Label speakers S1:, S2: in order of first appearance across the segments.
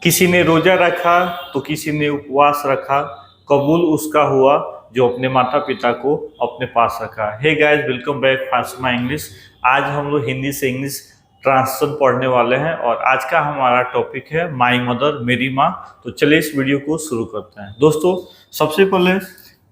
S1: किसी ने रोजा रखा तो किसी ने उपवास रखा, कबूल उसका हुआ जो अपने माता पिता को अपने पास रखा। हे गाइस, वेलकम बैक फास्मा इंग्लिश। आज हम लोग हिंदी से इंग्लिश ट्रांसलेशन पढ़ने वाले हैं और आज का हमारा टॉपिक है माई मदर, मेरी माँ। तो चलिए इस वीडियो को शुरू करते हैं। दोस्तों, सबसे पहले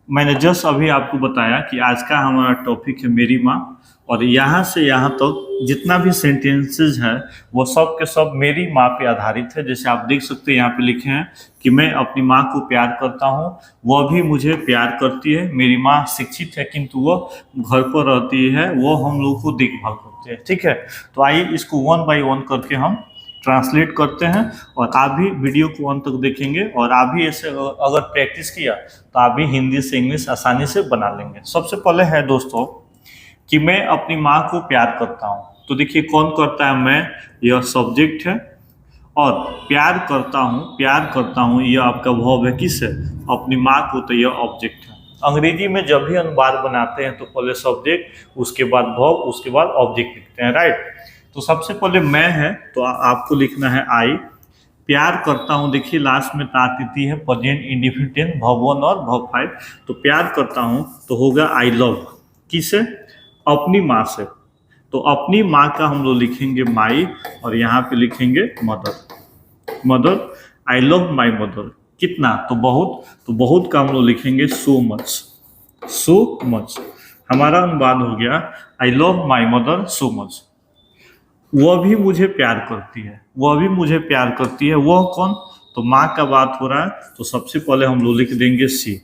S1: मैंने जस्ट अभी आपको बताया कि आज का हमारा टॉपिक है मेरी माँ, और यहाँ से यहाँ तक जितना भी सेंटेंसेस है वो सब के सब मेरी माँ पे आधारित है। जैसे आप देख सकते हैं यहाँ पे लिखे हैं कि मैं अपनी माँ को प्यार करता हूँ, वह भी मुझे प्यार करती है। मेरी माँ शिक्षित है किंतु वह घर पर रहती है, वो हम लोग को देखभाल करती है। ठीक है, तो आइए इसको वन बाय वन करके हम ट्रांसलेट करते हैं और आप भी वीडियो को अंत तक देखेंगे और आप भी ऐसे अगर प्रैक्टिस किया तो आप भी हिंदी से इंग्लिश आसानी से बना लेंगे। सबसे पहले है दोस्तों कि मैं अपनी माँ को प्यार करता हूँ। तो देखिए कौन करता है, मैं, यह सब्जेक्ट है, और प्यार करता हूँ यह आपका वर्ब है। किससे? अपनी माँ को, तो यह ऑब्जेक्ट है। अंग्रेजी में जब भी अनुवाद बनाते हैं तो पहले सब्जेक्ट, उसके बाद वर्ब, उसके बाद ऑब्जेक्ट लिखते हैं, राइट। तो सबसे पहले मैं है तो आपको लिखना है आई। प्यार करता हूँ, देखिए लास्ट में ता तिथि है, प्रेजेंट इंडिफिनिट, वर्ब 1 और वर्ब 5। तो प्यार करता हूँ तो होगा आई लव। किसे? अपनी माँ से। तो अपनी माँ का हम लोग लिखेंगे माई, और यहाँ पे लिखेंगे mother. I love my mother. कितना? तो बहुत। तो बहुत का हम लोग लिखेंगे सो मच। हमारा अनुवाद हो गया I love my mother so much. वह भी मुझे प्यार करती है। वह कौन? तो माँ का बात हो रहा है, तो सबसे पहले हम लोग लिख देंगे सी।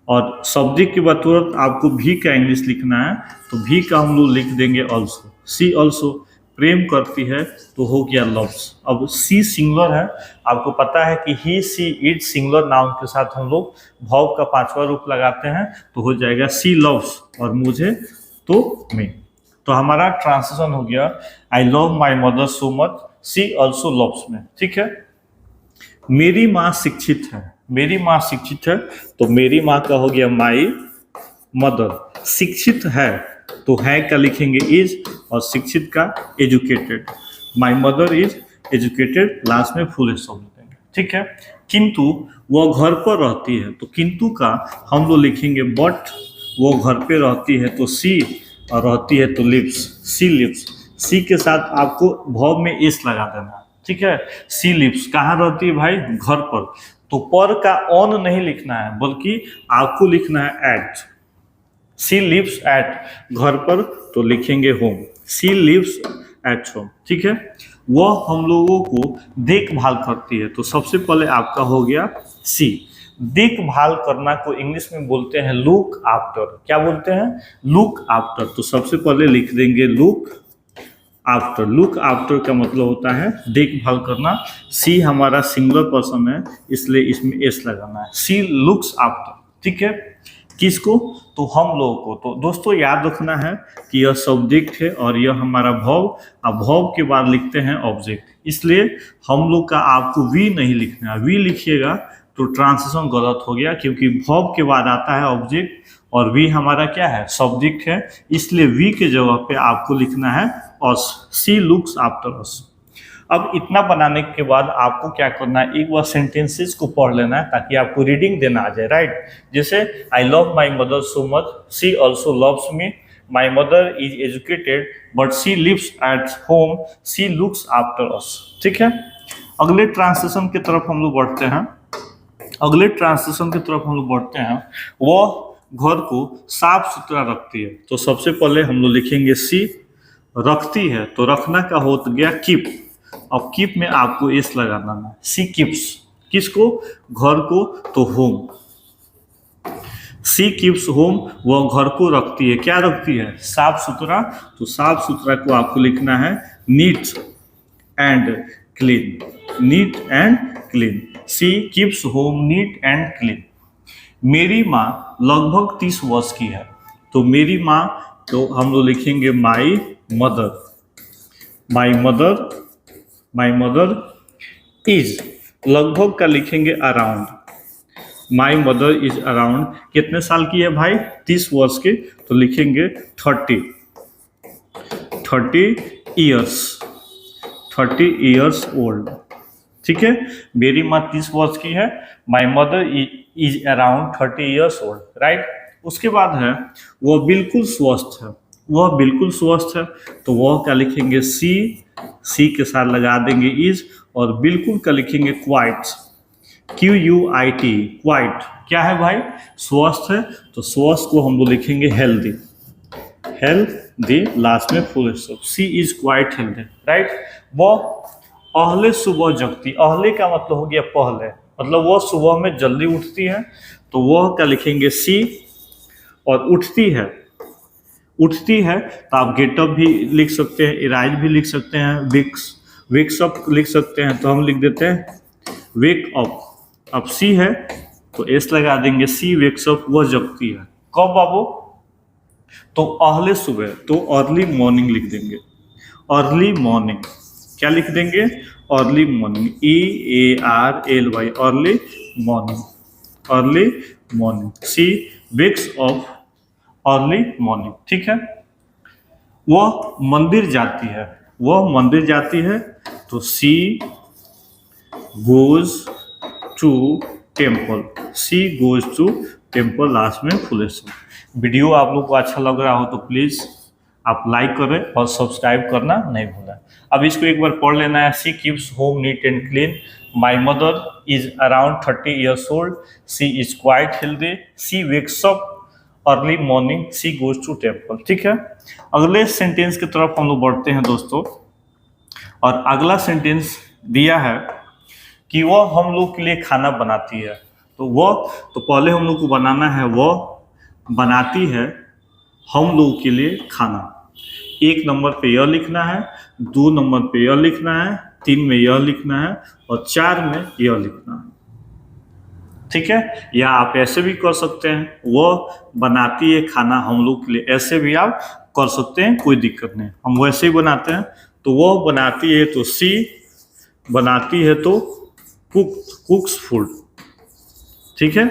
S1: और सब्जेक्ट की बात तुरंत आपको भी का इंग्लिश लिखना है, तो भी का हम लोग लिख देंगे ऑल्सो। सी ऑल्सो। प्रेम करती है तो हो गया लव्स। अब सी सिंगुलर है, आपको पता है कि ही, सी, इट सिंगुलर नाउन के साथ हम लोग वर्ब का 5वां रूप लगाते हैं, तो हो जाएगा सी लव्स, और मुझे तो मी। तो हमारा ट्रांसलेशन हो गया I love my mother so much, she also loves me. ठीक है। मेरी माँ शिक्षित है, तो मेरी माँ का हो गया माई मदर। शिक्षित है तो है का लिखेंगे इज, और शिक्षित का educated. My mother is educated, last में फुल स्टॉप देंगे। ठीक है। किंतु वह घर पर रहती है, तो किंतु का हम लोग लिखेंगे बट। वो घर पे रहती है तो सी, और रहती है तो लिव्स, सी लिव्स। सी के साथ आपको वर्ब में एस लगा देना। ठीक है। सी लिव्स कहाँ रहती है भाई? घर पर। तो पर का ऑन नहीं लिखना है, बल्कि आपको लिखना है एट। सी लिव्स एट, घर पर, तो लिखेंगे home. She lives at home. ठीक है। वह हम लोगों को देखभाल करती है, तो सबसे पहले आपका हो गया सी। देखभाल करना को इंग्लिश में बोलते हैं लुक आफ्टर। क्या बोलते हैं? Look after. तो सबसे पहले लिख देंगे लुक आफ्टर। लुक आफ्टर का मतलब होता है देखभाल करना। सी हमारा सिंगुलर पर्सन है, इसलिए इसमें एस लगाना है। सी लुक्स आफ्टर। ठीक है। किसको? तो हम लोगों को। तो दोस्तों याद रखना है कि यह सब्जेक्ट है और यह हमारा वर्ब। अब वर्ब के बाद लिखते हैं ऑब्जेक्ट, इसलिए हम लोग का आपको वी नहीं लिखना है। वी लिखिएगा तो ट्रांसलेशन गलत हो गया, क्योंकि वर्ब के बाद आता है ऑब्जेक्ट और वी हमारा क्या है? सब्जेक्ट है। इसलिए वी के जगह पे आपको लिखना है अस। सी लुक्स आफ्टर अस। अब इतना बनाने के बाद आपको क्या करना है, एक बार सेंटेंसेस को पढ़ लेना है ताकि आपको रीडिंग देना आ जाए, राइट। जैसे I love my mother so much, she also loves me, my mother is educated but she lives at home, she looks after us. ठीक है। अगले ट्रांसलेशन की तरफ हम लोग बढ़ते हैं। वह घर को साफ सुथरा रखती है, तो सबसे पहले हम लोग लिखेंगे सी। रखती है तो रखना का हो गया कीप। अब कीप में आपको एस लगाना है। She keeps. किसको? घर को, तो होम। सी कीप्स होम, वह घर को रखती है। क्या रखती है? साफ सुथरा। तो साफ सुथरा को आपको लिखना है neat and clean. She keeps home neat and clean. मेरी माँ लगभग 30 वर्ष की है, तो मेरी माँ, तो हम लोग लिखेंगे माई मदर इज, लगभग का लिखेंगे around. My mother is around, कितने साल की है भाई? 30 वर्ष की, तो लिखेंगे 30 इयर्स ओल्ड। ठीक है, मेरी माँ 30 वर्ष की है, माई mother is around 30 years old, right. उसके बाद है वह बिल्कुल स्वस्थ है, वह बिल्कुल स्वस्थ है, तो वह क्या लिखेंगे, सी के साथ लगा देंगे इज, और बिल्कुल का लिखेंगे क्वाइट, QUIT, क्वाइट। क्या है भाई, स्वस्थ है, तो स्वस्थ को हम लोग लिखेंगे हेल्दी, हेल्दी लास्ट में full stop, she is quite healthy, right. वो अहले सुबह जगती, अहले का मतलब हो गया पहले, मतलब वो सुबह में जल्दी उठती है, तो वह क्या लिखेंगे सी, और उठती है, उठती है तो आप गेटअप भी लिख सकते हैं, इराइज भी लिख सकते हैं, विक्स अप लिख सकते हैं, तो हम लिख देते हैं वेक अप। अब सी है तो एस लगा देंगे, सी वेक्स अप, वह जगती है कब बाबू, तो अहले सुबह, तो अर्ली मॉर्निंग लिख देंगे, अर्ली मॉर्निंग, क्या लिख देंगे, early morning, EARLY, early morning, early morning, she wakes up early morning, ठीक है। वह मंदिर जाती है, वह मंदिर जाती है, तो she goes to temple, she goes to temple, last में फुल स्टॉप। वीडियो आप लोग को अच्छा लग रहा हो तो प्लीज़ आप लाइक करें और सब्सक्राइब करना नहीं भूलें। अब इसको एक बार पढ़ लेना है, she keeps home neat and clean, my mother is around 30 years old, she is quite healthy, she wakes up early morning, she goes to temple, ठीक है। अगले सेंटेंस की तरफ हम लोग बढ़ते हैं दोस्तों, और अगला सेंटेंस दिया है कि वह हम लोग के लिए खाना बनाती है, तो पहले हम लोग को बनाना है, वह बनाती है हम लोग के लिए खाना। 1 नंबर पे यह लिखना है, 2 नंबर पे यह लिखना है, 3 में यह लिखना है, और 4 में यह लिखना है, ठीक है। या आप ऐसे भी कर सकते हैं, वह बनाती है खाना हम लोग के लिए, ऐसे भी आप कर सकते हैं, कोई दिक्कत नहीं। हम वैसे ही बनाते हैं, तो वह बनाती है तो सी, बनाती है तो कुक्स फूड, ठीक है।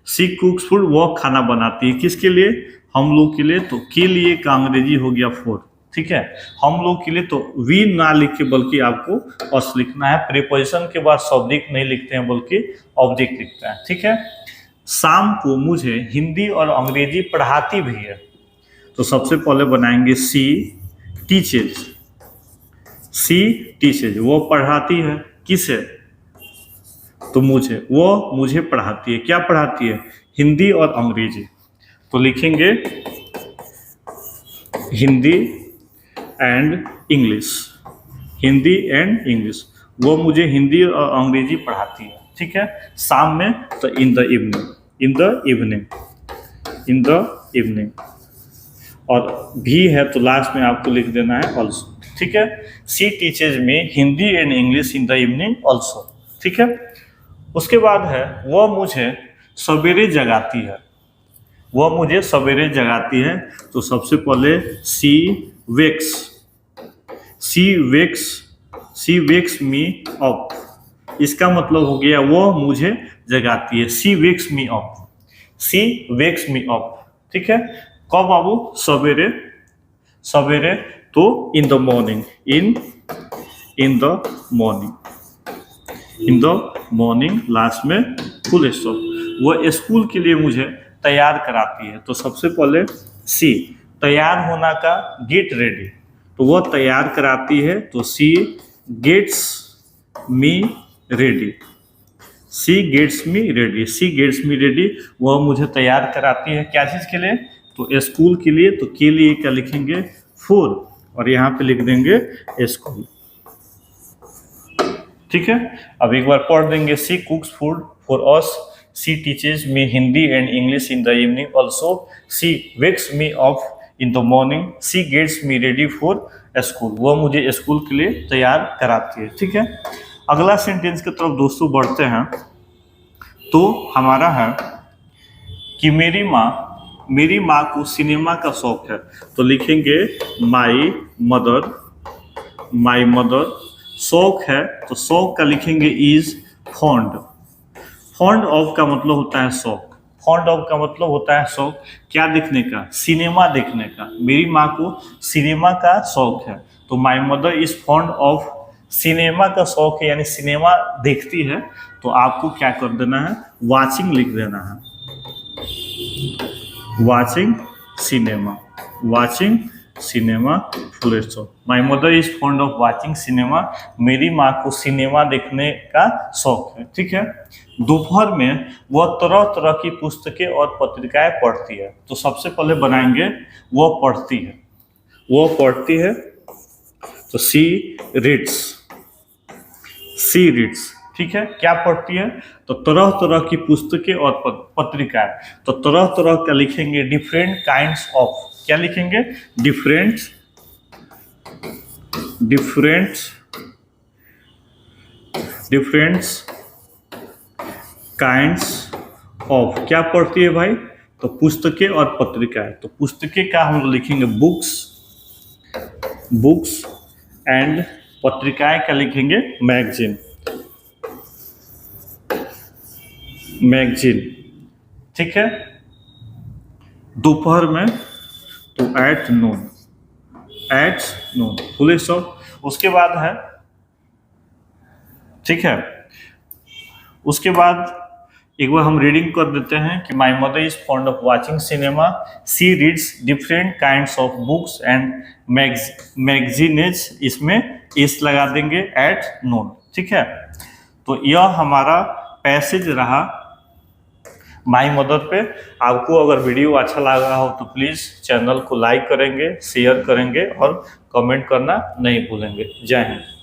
S1: सी कुक्स फूड, वह खाना बनाती है किसके लिए, हम लोग के लिए, तो के लिए का अंग्रेजी हो गया फॉर, ठीक है। हम लोग के लिए तो वी ना लिख के बल्कि आपको अस लिखना है, प्रीपोजिशन के बाद सब्जेक्ट नहीं लिखते हैं बल्कि ऑब्जेक्ट लिखते हैं, ठीक है। शाम को मुझे हिंदी और अंग्रेजी पढ़ाती भी है, तो सबसे पहले बनाएंगे सी टीचेज, सी टीचेज, वो पढ़ाती है किसे, तो मुझे, वो मुझे पढ़ाती है, क्या पढ़ाती है, हिंदी और अंग्रेजी, तो लिखेंगे Hindi and English, Hindi and English, वो मुझे हिंदी और अंग्रेजी पढ़ाती है, ठीक है। शाम में तो इन the evening, in the evening, in the evening, और भी है तो लास्ट में आपको लिख देना है ऑल्सो, ठीक है। सी टीचेज में Hindi and English in the evening also, ठीक है। उसके बाद है वह मुझे सवेरे जगाती है, वह मुझे सवेरे जगाती है, तो सबसे पहले सी वेक्स, सी वेक्स, सी वेक्स मी अप, इसका मतलब हो गया वह मुझे जगाती है, सी वेक्स मी अप, सी वेक्स मी अप, ठीक है। कब बाबू, सवेरे, सवेरे, तो इन the morning, in the morning, in the morning, last में फुल स्टॉप। वह स्कूल के लिए मुझे तैयार कराती है, तो सबसे पहले सी, तैयार होना का गेट रेडी, तो वह तैयार कराती है, तो सी गेट्स मी रेडी, सी गेट्स मी रेडी, सी गेट्स मी रेडी, वह मुझे तैयार कराती है क्या चीज़ के लिए, तो स्कूल के लिए, तो के लिए क्या लिखेंगे फॉर, और यहाँ पे लिख देंगे स्कूल, ठीक है। अब एक बार पढ़ देंगे, she cooks food for us, she teaches me Hindi and English in the evening also, she wakes me up in the morning, she gets me ready for school, वह मुझे स्कूल के लिए तैयार कराती है, ठीक है। अगला सेंटेंस की तरफ दोस्तों बढ़ते हैं, तो हमारा है कि मेरी माँ को सिनेमा का शौक है, तो लिखेंगे माई मदर, माई मदर, शौक है, तो शौक का लिखेंगे इज फॉन्ड, फॉन्ड ऑफ का मतलब होता है शौक, फॉन्ड ऑफ का मतलब होता है शौक, क्या देखने का, सिनेमा देखने का, मेरी माँ को सिनेमा का शौक है, तो माई mother is fond of cinema का शौक है यानी सिनेमा देखती है, तो आपको क्या कर देना है, वाचिंग लिख देना है, watching cinema, watching cinema full stop. My mother is fond of watching cinema, मेरी माँ को सिनेमा देखने का शौक है। ठीक है। दोपहर में वह तरह तरह की पुस्तकें और पत्रिकाएं पढ़ती है। तो सबसे पहले बनाएंगे वह पढ़ती है, वह पढ़ती है, तो सी रीड्स, सी रीड्स। ठीक है। क्या पढ़ती है, तो तरह तरह की पुस्तकें और पत्रिकाएं। तो तरह तरह का लिखेंगे डिफरेंट काइंड्स ऑफ, क्या लिखेंगे, different, different, different kinds of. क्या पढ़ती है भाई, तो पुस्तकें और पत्रिकाएं। तो पुस्तकें का हम लोग लिखेंगे बुक्स, बुक्स, एंड पत्रिकाएं का लिखेंगे मैगजीन, मैगजीन। ठीक है। दोपहर में तो at noon, at noon full stop. उसके बाद है, ठीक है, उसके बाद एक बार हम रीडिंग कर देते हैं कि my mother is fond of watching cinema, she reads different kinds of books and magazines, इसमें इस लगा देंगे एट नून। ठीक है। तो यह हमारा पैसेज रहा माई मदर पे। आपको अगर वीडियो अच्छा लगा हो तो प्लीज़ चैनल को लाइक करेंगे, शेयर करेंगे और कमेंट करना नहीं भूलेंगे। जय हिंद।